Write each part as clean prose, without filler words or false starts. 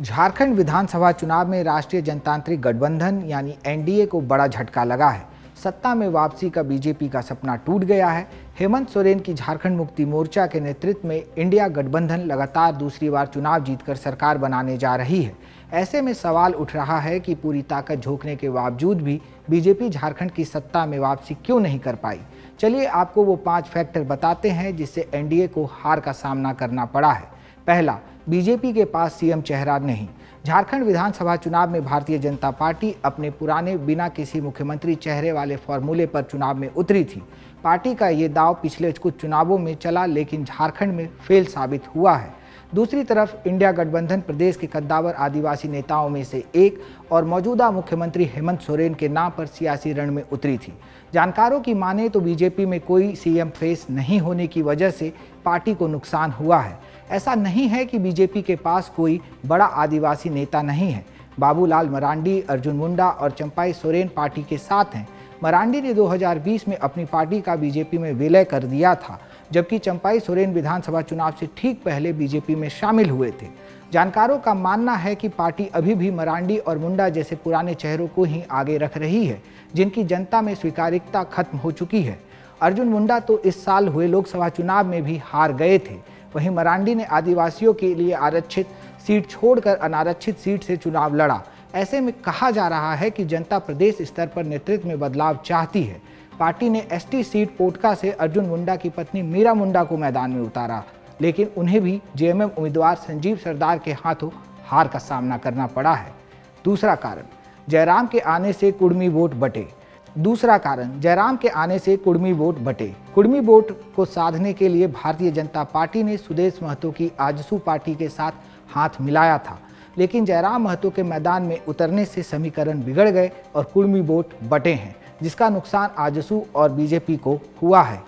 झारखंड विधानसभा चुनाव में राष्ट्रीय जनतांत्रिक गठबंधन यानी एनडीए को बड़ा झटका लगा है। सत्ता में वापसी का बीजेपी का सपना टूट गया है। हेमंत सोरेन की झारखंड मुक्ति मोर्चा के नेतृत्व में इंडिया गठबंधन लगातार दूसरी बार चुनाव जीतकर सरकार बनाने जा रही है। ऐसे में सवाल उठ रहा है कि पूरी ताकत झोंकने के बावजूद भी बीजेपी झारखंड की सत्ता में वापसी क्यों नहीं कर पाई। चलिए आपको वो 5 फैक्टर बताते हैं जिससे एनडीए को हार का सामना करना पड़ा है। पहला, बीजेपी के पास सीएम चेहरा नहीं। झारखंड विधानसभा चुनाव में भारतीय जनता पार्टी अपने पुराने बिना किसी मुख्यमंत्री चेहरे वाले फॉर्मूले पर चुनाव में उतरी थी। पार्टी का ये दांव पिछले कुछ चुनावों में चला लेकिन झारखंड में फेल साबित हुआ है। दूसरी तरफ इंडिया गठबंधन प्रदेश के कद्दावर आदिवासी नेताओं में से एक और मौजूदा मुख्यमंत्री हेमंत सोरेन के नाम पर सियासी रण में उतरी थी। जानकारों की माने तो बीजेपी में कोई सीएम फेस नहीं होने की वजह से पार्टी को नुकसान हुआ है। ऐसा नहीं है कि बीजेपी के पास कोई बड़ा आदिवासी नेता नहीं है। बाबूलाल मरांडी, अर्जुन मुंडा और चंपाई सोरेन पार्टी के साथ हैं। मरांडी ने 2020 में अपनी पार्टी का बीजेपी में विलय कर दिया था, जबकि चंपाई सोरेन विधानसभा चुनाव से ठीक पहले बीजेपी में शामिल हुए थे। जानकारों का मानना है कि पार्टी अभी भी मरांडी और मुंडा जैसे पुराने चेहरों को ही आगे रख रही है, जिनकी जनता में स्वीकार्यता खत्म हो चुकी है। अर्जुन मुंडा तो इस साल हुए लोकसभा चुनाव में भी हार गए थे। वहीं मरांडी ने आदिवासियों के लिए आरक्षित सीट छोड़कर अनारक्षित सीट से चुनाव लड़ा। ऐसे में कहा जा रहा है कि जनता प्रदेश स्तर पर नेतृत्व में बदलाव चाहती है। पार्टी ने एसटी सीट पोटका से अर्जुन मुंडा की पत्नी मीरा मुंडा को मैदान में उतारा, लेकिन उन्हें भी जेएमएम उम्मीदवार संजीव सरदार के हाथों हार का सामना करना पड़ा है। दूसरा कारण, जयराम के आने से कुड़मी वोट बटे। जयराम के आने से कुड़मी वोट बटे। कुड़मी वोट को साधने के लिए भारतीय जनता पार्टी ने सुदेश महतो की आजसू पार्टी के साथ हाथ मिलाया था, लेकिन जयराम महतो के मैदान में उतरने से समीकरण बिगड़ गए और कुड़मी वोट बटे हैं, जिसका नुकसान आजसू और बीजेपी को हुआ है।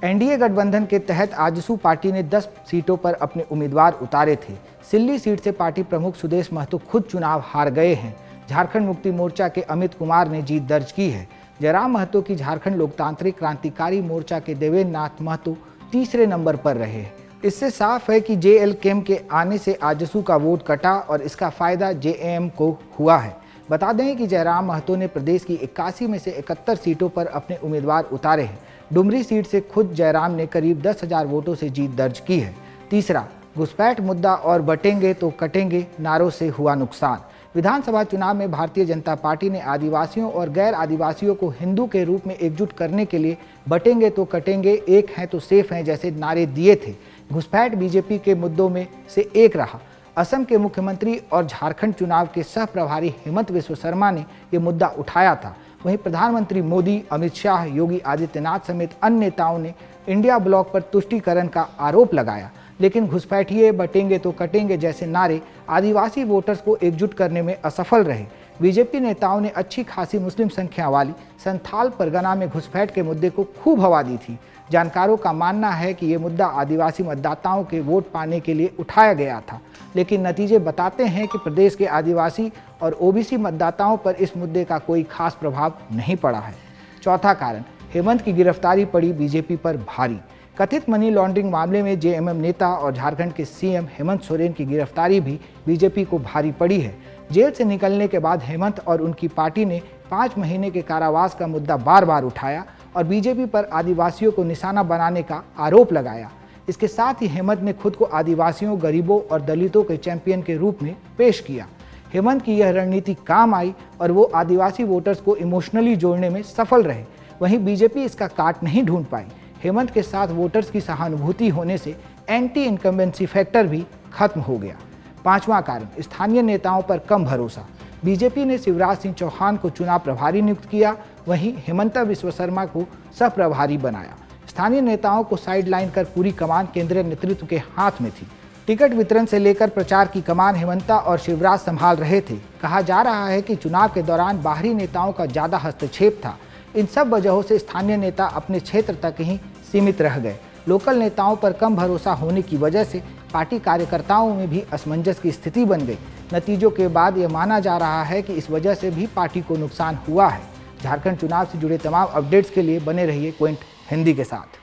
एनडीए गठबंधन के तहत आजसू पार्टी ने 10 सीटों पर अपने उम्मीदवार उतारे थे। सिल्ली सीट से पार्टी प्रमुख सुदेश महतो खुद चुनाव हार गए हैं। झारखंड मुक्ति मोर्चा के अमित कुमार ने जीत दर्ज की है। जयराम महतो की झारखंड लोकतांत्रिक क्रांतिकारी मोर्चा के देवेंद्र नाथ महतो तीसरे नंबर पर रहे। इससे साफ है कि जेएलकेएम के आने से आजसू का वोट कटा और इसका फायदा जेएम को हुआ है। बता दें कि जयराम महतो ने प्रदेश की 81 में से 71 सीटों पर अपने उम्मीदवार उतारे हैं। डुमरी सीट से खुद जयराम ने करीब 10,000 वोटों से जीत दर्ज की है। तीसरा, घुसपैठ मुद्दा और बटेंगे तो कटेंगे नारों से हुआ नुकसान। विधानसभा चुनाव में भारतीय जनता पार्टी ने आदिवासियों और गैर आदिवासियों को हिंदू के रूप में एकजुट करने के लिए बटेंगे तो कटेंगे, एक हैं तो सेफ हैं जैसे नारे दिए थे। घुसपैठ बीजेपी के मुद्दों में से एक रहा। असम के मुख्यमंत्री और झारखंड चुनाव के सह प्रभारी हेमंत विश्व शर्मा ने ये मुद्दा उठाया था। वहीं प्रधानमंत्री मोदी, अमित शाह, योगी आदित्यनाथ समेत अन्य नेताओं ने इंडिया ब्लॉक पर तुष्टीकरण का आरोप लगाया, लेकिन घुसपैठिए बटेंगे तो कटेंगे जैसे नारे आदिवासी वोटर्स को एकजुट करने में असफल रहे। बीजेपी नेताओं ने अच्छी खासी मुस्लिम संख्या वाली संथाल परगना में घुसपैठ के मुद्दे को खूब हवा दी थी। जानकारों का मानना है कि ये मुद्दा आदिवासी मतदाताओं के वोट पाने के लिए उठाया गया था, लेकिन नतीजे बताते हैं कि प्रदेश के आदिवासी और ओबीसी मतदाताओं पर इस मुद्दे का कोई खास प्रभाव नहीं पड़ा है। चौथा कारण, हेमंत की गिरफ्तारी पड़ी बीजेपी पर भारी। कथित मनी लॉन्ड्रिंग मामले में जेएमएम नेता और झारखंड के सीएम हेमंत सोरेन की गिरफ्तारी भी बीजेपी को भारी पड़ी है। जेल से निकलने के बाद हेमंत और उनकी पार्टी ने 5 महीने के कारावास का मुद्दा बार बार उठाया और बीजेपी पर आदिवासियों को निशाना बनाने का आरोप लगाया। इसके साथ ही हेमंत ने खुद को आदिवासियों, गरीबों और दलितों के चैंपियन के रूप में पेश किया। हेमंत की यह रणनीति काम आई और वो आदिवासी वोटर्स को इमोशनली जोड़ने में सफल रहे। वहीं बीजेपी इसका काट नहीं ढूंढ पाई। हेमंत के साथ वोटर्स की सहानुभूति होने से एंटी इनकम्बेंसी फैक्टर भी खत्म हो गया। पांचवा कारण, स्थानीय नेताओं पर कम भरोसा। बीजेपी ने शिवराज सिंह चौहान को चुनाव प्रभारी नियुक्त किया, वहीं हेमंता विश्व शर्मा को सह प्रभारी बनाया। स्थानीय नेताओं को साइडलाइन कर पूरी कमान केंद्रीय नेतृत्व के हाथ में थी। टिकट वितरण से लेकर प्रचार की कमान हेमंता और शिवराज संभाल रहे थे। कहा जा रहा है कि चुनाव के दौरान बाहरी नेताओं का ज़्यादा हस्तक्षेप था। इन सब वजहों से स्थानीय नेता अपने क्षेत्र तक ही सीमित रह गए। लोकल नेताओं पर कम भरोसा होने की वजह से पार्टी कार्यकर्ताओं में भी असमंजस की स्थिति बन गई। नतीजों के बाद यह माना जा रहा है कि इस वजह से भी पार्टी को नुकसान हुआ है। झारखंड चुनाव से जुड़े तमाम अपडेट्स के लिए बने रहिए क्विंट हिंदी के साथ।